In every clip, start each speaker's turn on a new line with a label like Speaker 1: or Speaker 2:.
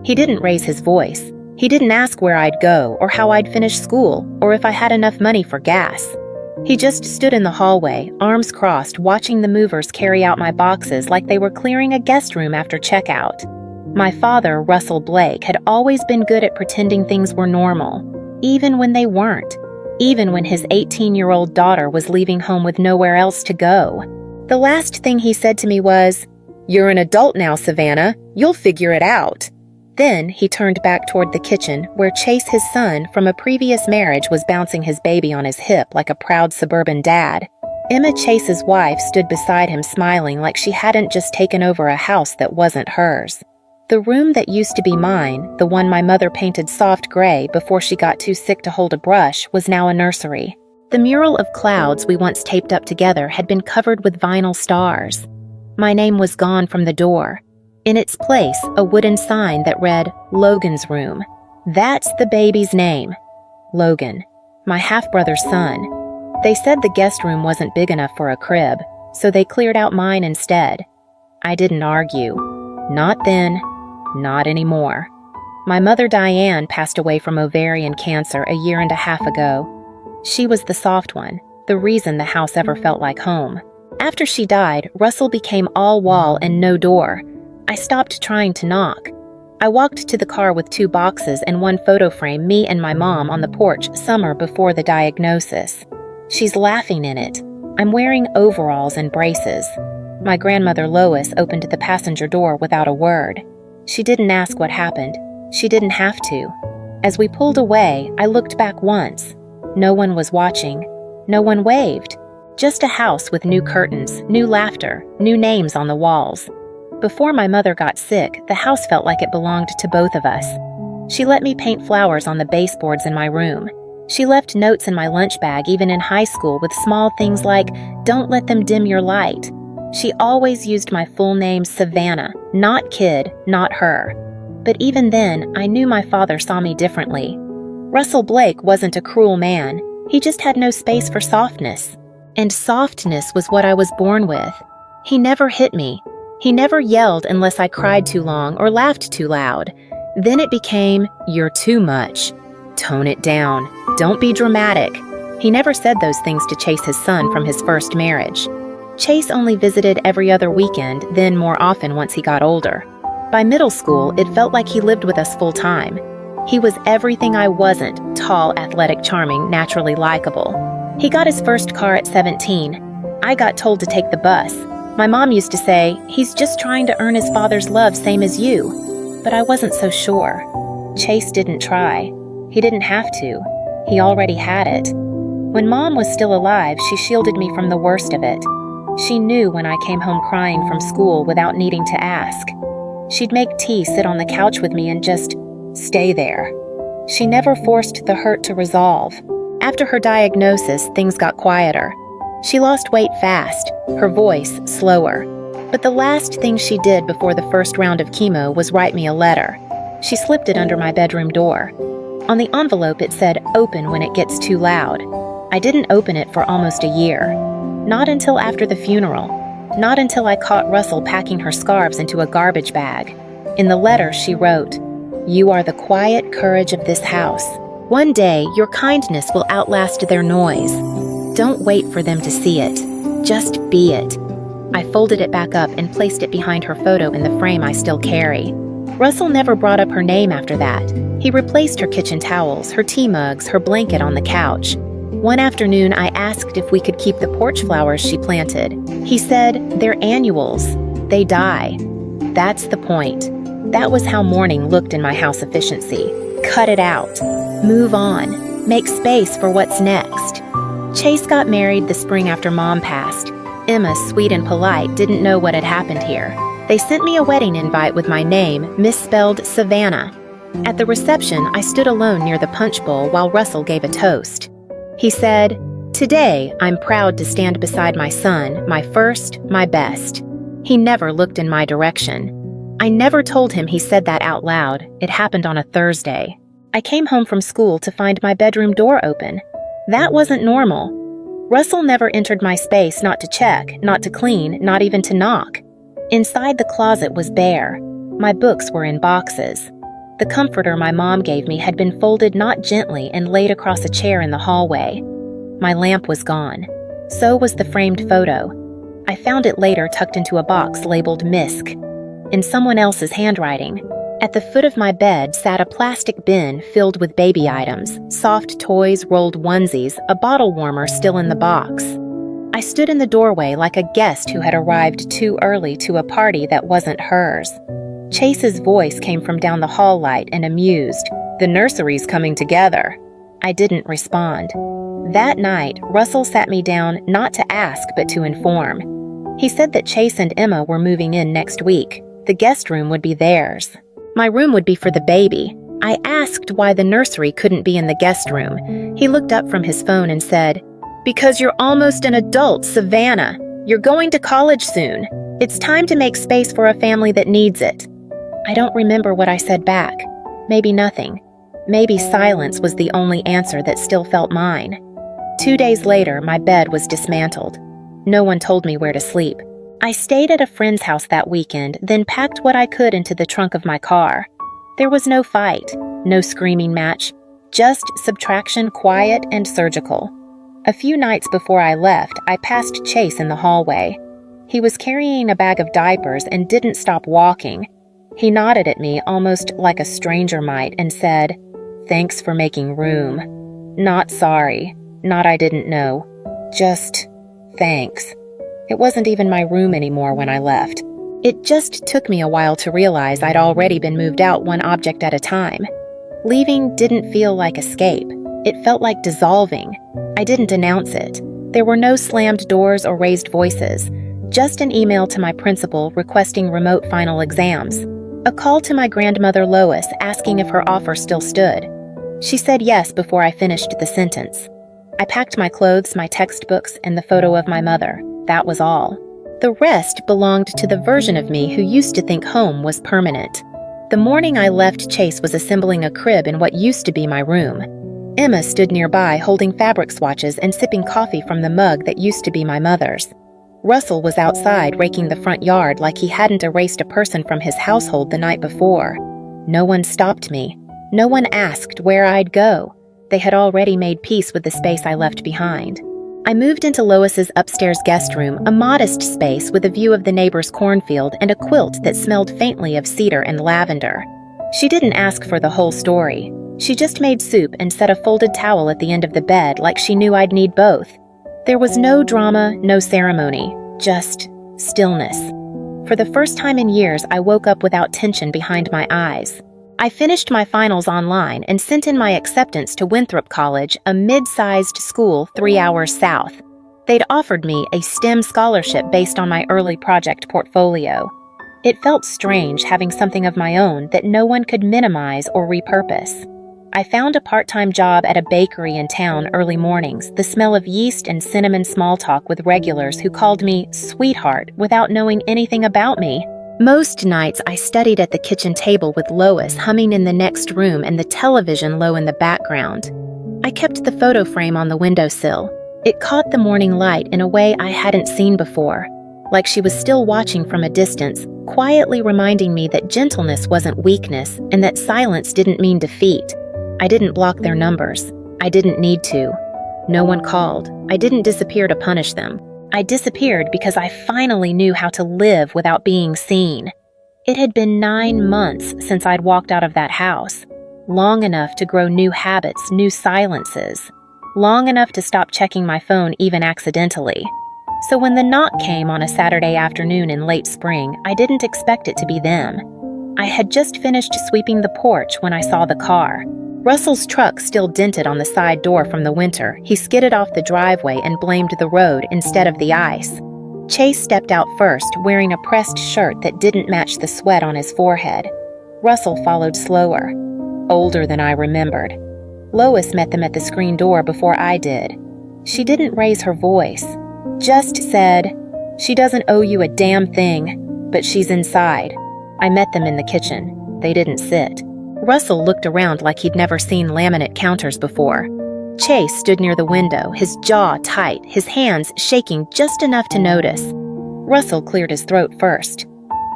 Speaker 1: He didn't raise his voice. He didn't ask where I'd go or how I'd finish school or if I had enough money for gas. He just stood in the hallway, arms crossed, watching the movers carry out my boxes like they were clearing a guest room after checkout. My father, Russell Blake, had always been good at pretending things were normal, even when they weren't, even when his 18-year-old daughter was leaving home with nowhere else to go. The last thing he said to me was, "You're an adult now, Savannah. You'll figure it out." Then he turned back toward the kitchen, where Chase, his son from a previous marriage, was bouncing his baby on his hip like a proud suburban dad. Emma, Chase's wife, stood beside him smiling like she hadn't just taken over a house that wasn't hers. The room that used to be mine, the one my mother painted soft gray before she got too sick to hold a brush, was now a nursery. The mural of clouds we once taped up together had been covered with vinyl stars. My name was gone from the door. In its place, a wooden sign that read, "Logan's Room." That's the baby's name. Logan, my half-brother's son. They said the guest room wasn't big enough for a crib, so they cleared out mine instead. I didn't argue. Not then, not anymore. My mother Diane passed away from ovarian cancer a year and a half ago. She was the soft one, the reason the house ever felt like home. After she died, Russell became all wall and no door. I stopped trying to knock. I walked to the car with 2 boxes and 1 photo frame, me and my mom on the porch summer before the diagnosis. She's laughing in it. I'm wearing overalls and braces. My grandmother Lois opened the passenger door without a word. She didn't ask what happened. She didn't have to. As we pulled away, I looked back once. No one was watching. No one waved. Just a house with new curtains, new laughter, new names on the walls. Before my mother got sick, the house felt like it belonged to both of us. She let me paint flowers on the baseboards in my room. She left notes in my lunch bag even in high school with small things like, "Don't let them dim your light." She always used my full name, Savannah, not kid, not her. But even then, I knew my father saw me differently. Russell Blake wasn't a cruel man. He just had no space for softness. And softness was what I was born with. He never hit me. He never yelled unless I cried too long or laughed too loud. Then it became, "You're too much. Tone it down. Don't be dramatic." He never said those things to Chase, his son from his first marriage. Chase only visited every other weekend, then more often once he got older. By middle school, it felt like he lived with us full time. He was everything I wasn't: tall, athletic, charming, naturally likable. He got his first car at 17. I got told to take the bus. My mom used to say, "He's just trying to earn his father's love, same as you." But I wasn't so sure. Chase didn't try. He didn't have to. He already had it. When Mom was still alive, she shielded me from the worst of it. She knew when I came home crying from school without needing to ask. She'd make tea, sit on the couch with me, and just stay there. She never forced the hurt to resolve. After her diagnosis, things got quieter. She lost weight fast, her voice slower. But the last thing she did before the first round of chemo was write me a letter. She slipped it under my bedroom door. On the envelope it said, "Open when it gets too loud." I didn't open it for almost a year. Not until after the funeral. Not until I caught Russell packing her scarves into a garbage bag. In the letter she wrote, "You are the quiet courage of this house. One day your kindness will outlast their noise. Don't wait for them to see it. Just be it." I folded it back up and placed it behind her photo in the frame I still carry. Russell never brought up her name after that. He replaced her kitchen towels, her tea mugs, her blanket on the couch. One afternoon, I asked if we could keep the porch flowers she planted. He said, "They're annuals. They die." That's the point. That was how mourning looked in my house efficiency. Cut it out. Move on. Make space for what's next. Chase got married the spring after Mom passed. Emma, sweet and polite, didn't know what had happened here. They sent me a wedding invite with my name, misspelled Savannah. At the reception, I stood alone near the punch bowl while Russell gave a toast. He said, "Today, I'm proud to stand beside my son, my first, my best." He never looked in my direction. I never told him he said that out loud. It happened on a Thursday. I came home from school to find my bedroom door open. That wasn't normal. Russell never entered my space not to check, not to clean, not even to knock. Inside the closet was bare. My books were in boxes. The comforter my mom gave me had been folded not gently and laid across a chair in the hallway. My lamp was gone. So was the framed photo. I found it later tucked into a box labeled Misk, in someone else's handwriting. At the foot of my bed sat a plastic bin filled with baby items, soft toys, rolled onesies, a bottle warmer still in the box. I stood in the doorway like a guest who had arrived too early to a party that wasn't hers. Chase's voice came from down the hall light and amused, "The nursery's coming together." I didn't respond. That night, Russell sat me down not to ask but to inform. He said that Chase and Emma were moving in next week. The guest room would be theirs. My room would be for the baby. I asked why the nursery couldn't be in the guest room. He looked up from his phone and said, "Because you're almost an adult, Savannah. You're going to college soon. It's time to make space for a family that needs it." I don't remember what I said back. Maybe nothing. Maybe silence was the only answer that still felt mine. 2 days later, my bed was dismantled. No one told me where to sleep. I stayed at a friend's house that weekend, then packed what I could into the trunk of my car. There was no fight, no screaming match, just subtraction, quiet and surgical. A few nights before I left, I passed Chase in the hallway. He was carrying a bag of diapers and didn't stop walking. He nodded at me almost like a stranger might and said, "Thanks for making room." Not sorry, not I didn't know, just thanks. It wasn't even my room anymore when I left. It just took me a while to realize I'd already been moved out one object at a time. Leaving didn't feel like escape. It felt like dissolving. I didn't announce it. There were no slammed doors or raised voices. Just an email to my principal requesting remote final exams. A call to my grandmother Lois asking if her offer still stood. She said yes before I finished the sentence. I packed my clothes, my textbooks, and the photo of my mother. That was all. The rest belonged to the version of me who used to think home was permanent. The morning I left, Chase was assembling a crib in what used to be my room. Emma stood nearby holding fabric swatches and sipping coffee from the mug that used to be my mother's. Russell was outside raking the front yard like he hadn't erased a person from his household the night before. No one stopped me. No one asked where I'd go. They had already made peace with the space I left behind. I moved into Lois's upstairs guest room, a modest space with a view of the neighbor's cornfield and a quilt that smelled faintly of cedar and lavender. She didn't ask for the whole story. She just made soup and set a folded towel at the end of the bed like she knew I'd need both. There was no drama, no ceremony, just stillness. For the first time in years, I woke up without tension behind my eyes. I finished my finals online and sent in my acceptance to Winthrop College, a mid-sized school 3 hours south. They'd offered me a STEM scholarship based on my early project portfolio. It felt strange having something of my own that no one could minimize or repurpose. I found a part-time job at a bakery in town early mornings, the smell of yeast and cinnamon small talk with regulars who called me sweetheart without knowing anything about me. Most nights I studied at the kitchen table with Lois humming in the next room and the television low in the background. I kept the photo frame on the windowsill. It caught the morning light in a way I hadn't seen before, like she was still watching from a distance, quietly reminding me that gentleness wasn't weakness and that silence didn't mean defeat. I didn't block their numbers. I didn't need to. No one called. I didn't disappear to punish them. I disappeared because I finally knew how to live without being seen. It had been 9 months since I'd walked out of that house. Long enough to grow new habits, new silences. Long enough to stop checking my phone even accidentally. So when the knock came on a Saturday afternoon in late spring, I didn't expect it to be them. I had just finished sweeping the porch when I saw the car. Russell's truck still dented on the side door from the winter. He skidded off the driveway and blamed the road instead of the ice. Chase stepped out first, wearing a pressed shirt that didn't match the sweat on his forehead. Russell followed slower, older than I remembered. Lois met them at the screen door before I did. She didn't raise her voice, just said, "She doesn't owe you a damn thing, but she's inside." I met them in the kitchen. They didn't sit. Russell looked around like he'd never seen laminate counters before. Chase stood near the window, his jaw tight, his hands shaking just enough to notice. Russell cleared his throat first.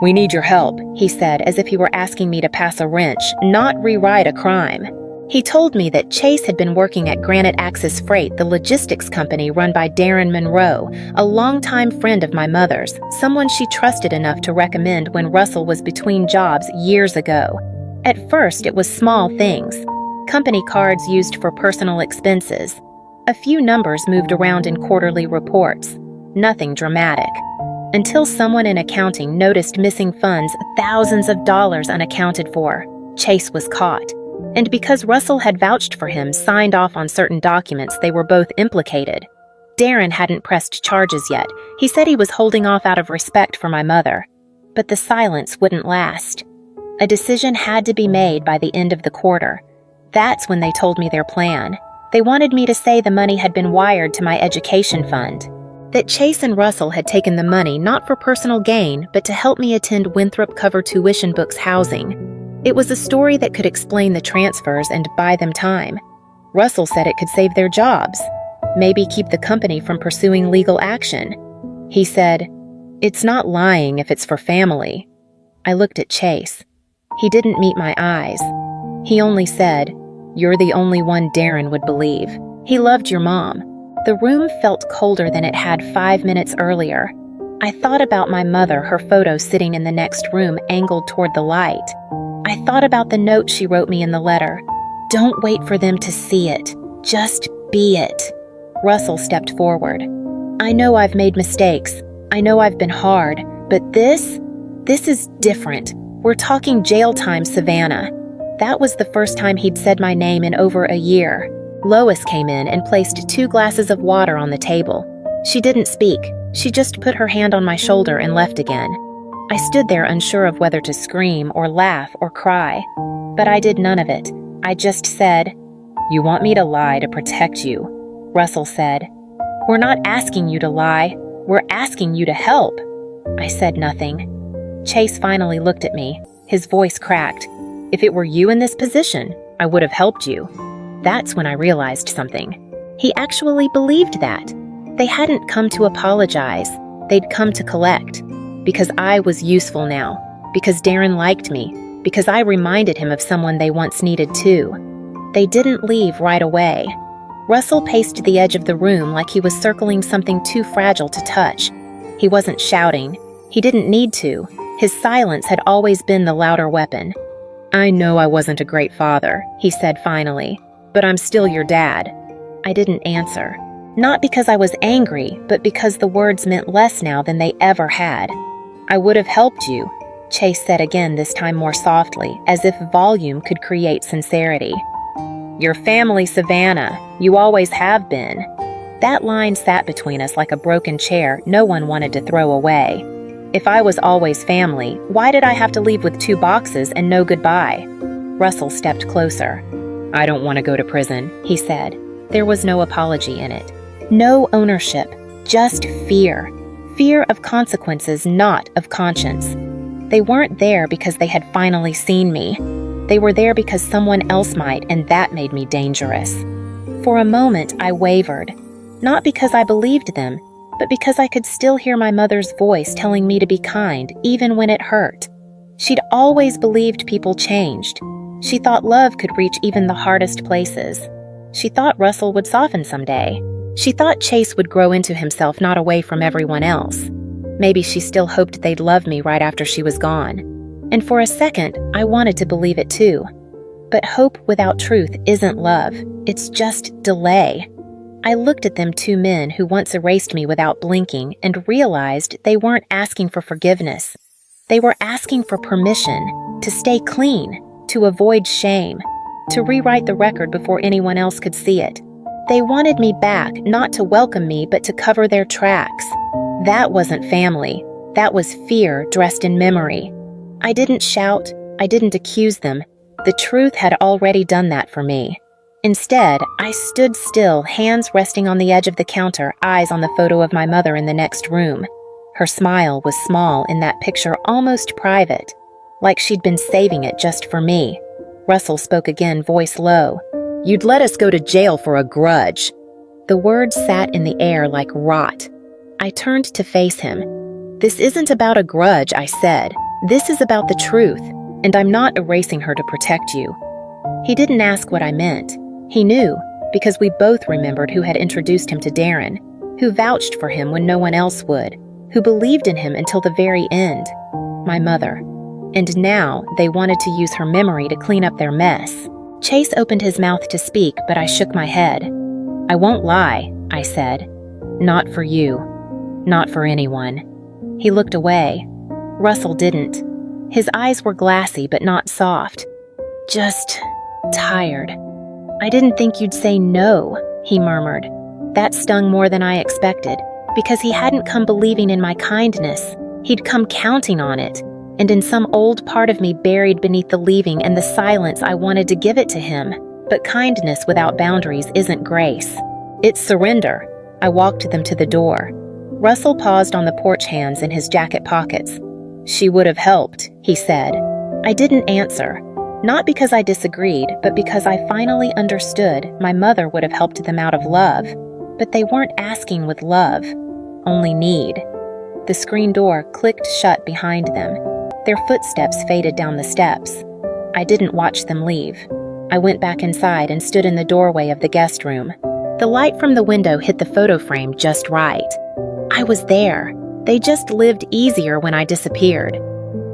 Speaker 1: "We need your help," he said, as if he were asking me to pass a wrench, not rewrite a crime. He told me that Chase had been working at Granite Axis Freight, the logistics company run by Darren Monroe, a longtime friend of my mother's, someone she trusted enough to recommend when Russell was between jobs years ago. At first, it was small things. Company cards used for personal expenses. A few numbers moved around in quarterly reports. Nothing dramatic. Until someone in accounting noticed missing funds, thousands of dollars unaccounted for. Chase was caught. And because Russell had vouched for him, signed off on certain documents, they were both implicated. Darren hadn't pressed charges yet. He said he was holding off out of respect for my mother. But the silence wouldn't last. A decision had to be made by the end of the quarter. That's when they told me their plan. They wanted me to say the money had been wired to my education fund. That Chase and Russell had taken the money not for personal gain, but to help me attend Winthrop Cover Tuition Books housing. It was a story that could explain the transfers and buy them time. Russell said it could save their jobs, maybe keep the company from pursuing legal action. He said, "It's not lying if it's for family." I looked at Chase. He didn't meet my eyes. He only said, "You're the only one Darren would believe. He loved your mom." The room felt colder than it had 5 minutes earlier. I thought about my mother, her photo sitting in the next room, angled toward the light. I thought about the note she wrote me in the letter. "Don't wait for them to see it. Just be it." Russell stepped forward. "I know I've made mistakes. I know I've been hard. But this is different. We're talking jail time, Savannah." That was the first time he'd said my name in over a year. Lois came in and placed 2 glasses of water on the table. She didn't speak. She just put her hand on my shoulder and left again. I stood there unsure of whether to scream or laugh or cry. But I did none of it. I just said, "You want me to lie to protect you." Russell said, "We're not asking you to lie. We're asking you to help." I said nothing. Chase finally looked at me. His voice cracked. "If it were you in this position, I would have helped you." That's when I realized something. He actually believed that. They hadn't come to apologize. They'd come to collect. Because I was useful now. Because Darren liked me. Because I reminded him of someone they once needed too. They didn't leave right away. Russell paced the edge of the room like he was circling something too fragile to touch. He wasn't shouting. He didn't need to. His silence had always been the louder weapon. "I know I wasn't a great father," he said finally, "but I'm still your dad." I didn't answer. Not because I was angry, but because the words meant less now than they ever had. "I would have helped you," Chase said again, this time more softly, as if volume could create sincerity. "Your family, Savannah. You always have been." That line sat between us like a broken chair no one wanted to throw away. If I was always family, why did I have to leave with 2 boxes and no goodbye? Russell stepped closer. "I don't want to go to prison," he said. There was no apology in it. No ownership, just fear. Fear of consequences, not of conscience. They weren't there because they had finally seen me. They were there because someone else might, and that made me dangerous. For a moment, I wavered. Not because I believed them, but because I could still hear my mother's voice telling me to be kind, even when it hurt. She'd always believed people changed. She thought love could reach even the hardest places. She thought Russell would soften someday. She thought Chase would grow into himself, not away from everyone else. Maybe she still hoped they'd love me right after she was gone. And for a second, I wanted to believe it too. But hope without truth isn't love. It's just delay. I looked at them 2 men who once erased me without blinking and realized they weren't asking for forgiveness. They were asking for permission to stay clean, to avoid shame, to rewrite the record before anyone else could see it. They wanted me back, not to welcome me, but to cover their tracks. That wasn't family. That was fear dressed in memory. I didn't shout. I didn't accuse them. The truth had already done that for me. Instead, I stood still, hands resting on the edge of the counter, eyes on the photo of my mother in the next room. Her smile was small in that picture, almost private, like she'd been saving it just for me. Russell spoke again, voice low. "You'd let us go to jail for a grudge." The words sat in the air like rot. I turned to face him. "This isn't about a grudge," I said. This is about the truth, and I'm not erasing her to protect you." He didn't ask what I meant. He knew, because we both remembered who had introduced him to Darren, who vouched for him when no one else would, who believed in him until the very end. My mother. And now they wanted to use her memory to clean up their mess. Chase opened his mouth to speak, but I shook my head. "I won't lie," I said. "Not for you. Not for anyone." He looked away. Russell didn't. His eyes were glassy but not soft. Just tired. "I didn't think you'd say no," he murmured. That stung more than I expected, because he hadn't come believing in my kindness. He'd come counting on it, and in some old part of me buried beneath the leaving and the silence I wanted to give it to him. But kindness without boundaries isn't grace. It's surrender. I walked them to the door. Russell paused on the porch hands in his jacket pockets. "She would have helped," he said. I didn't answer. Not because I disagreed, but because I finally understood my mother would have helped them out of love. But they weren't asking with love, only need. The screen door clicked shut behind them. Their footsteps faded down the steps. I didn't watch them leave. I went back inside and stood in the doorway of the guest room. The light from the window hit the photo frame just right. I was there. They just lived easier when I disappeared.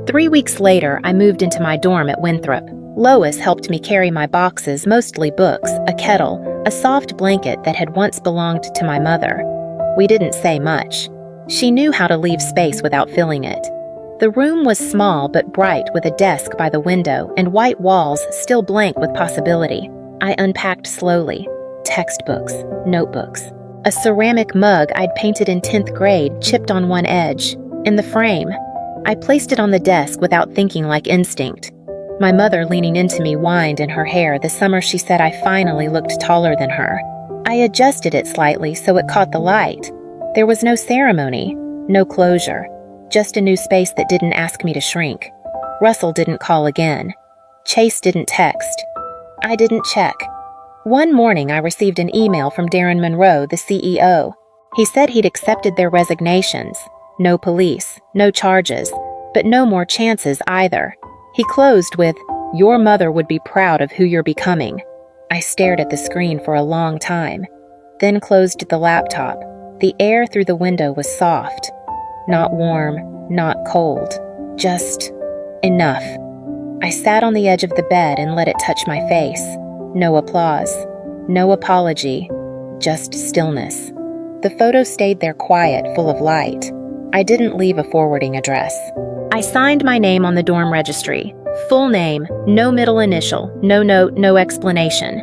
Speaker 1: 3 weeks later, I moved into my dorm at Winthrop. Lois helped me carry my boxes, mostly books, a kettle, a soft blanket that had once belonged to my mother. We didn't say much. She knew how to leave space without filling it. The room was small but bright, with a desk by the window and white walls still blank with possibility. I unpacked slowly. Textbooks, notebooks, a ceramic mug I'd painted in 10th grade chipped on one edge, in the frame. I placed it on the desk without thinking, like instinct. My mother, leaning into me, whined in her hair the summer she said I finally looked taller than her. I adjusted it slightly so it caught the light. There was no ceremony, no closure, just a new space that didn't ask me to shrink. Russell didn't call again. Chase didn't text. I didn't check. One morning I received an email from Darren Monroe, the CEO. He said he'd accepted their resignations. No police, no charges, but no more chances either. He closed with, "Your mother would be proud of who you're becoming." I stared at the screen for a long time, then closed the laptop. The air through the window was soft. Not warm, not cold, just enough. I sat on the edge of the bed and let it touch my face. No applause, no apology, just stillness. The photo stayed there quiet, full of light. I didn't leave a forwarding address. I signed my name on the dorm registry. Full name, no middle initial, no note, no explanation.